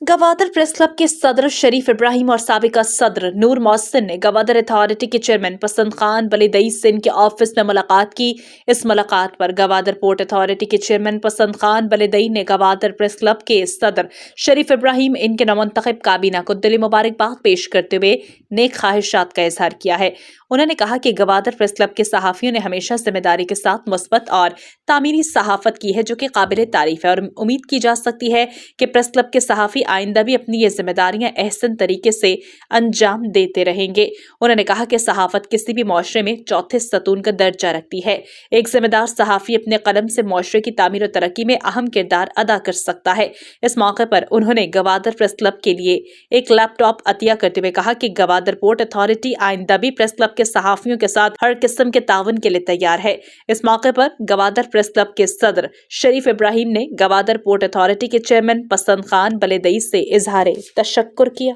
Gwadar press club के सदर शरीफ इब्राहिम और साबिका सदर नूर मोहसिन ने गवादर अथॉरिटी के चेयरमैन पसंद खान बलीदई से इनके ऑफिस में मुलाकात की। इस मुलाकात पर गवादर पोर्ट अथॉरिटी के चेयरमैन पसंद खान बलीदई ने गवादर प्रेस क्लब के सदर शरीफ इब्राहिम इनके नवंतखब काबीना को दिली मुबारकबाद पेश करते हुए नेक ख्वाहिशात का इजहार किया है। उन्होंने कहा कि गवादर प्रेस क्लब के सहाफियों ने हमेशा जिम्मेदारी के साथ मुस्बत और तामीरी सहाफत की है, जो कि काबिल तारीफ है, और उम्मीद की जा सकती है कि प्रेस क्लब के सहाफी आइंदा भी अपनी ये जिम्मेदारियां एहसन तरीके से अंजाम देते रहेंगे। उन्होंने कहा कि सहाफत किसी भी मुआशरे में चौथे सतून का दर्जा रखती है। एक जिम्मेदार सहाफी अपने कलम से मुआशरे की तामीर और तरक्की में अहम किरदार अदा कर सकता है। इस मौके पर उन्होंने गवादर प्रेस क्लब के लिए एक लैपटॉप अतिया करते हुए कहा कि गवादर पोर्ट अथॉरिटी आइंदा भी प्रेस क्लब के सहाफियों के साथ हर किस्म के ताउन के लिए तैयार है। इस मौके पर गवादर प्रेस क्लब के सदर शरीफ इब्राहिम ने गवादर पोर्ट अथॉरिटी के चेयरमैन पसंद खान बलीदई से इजहार तशक्कुर किया।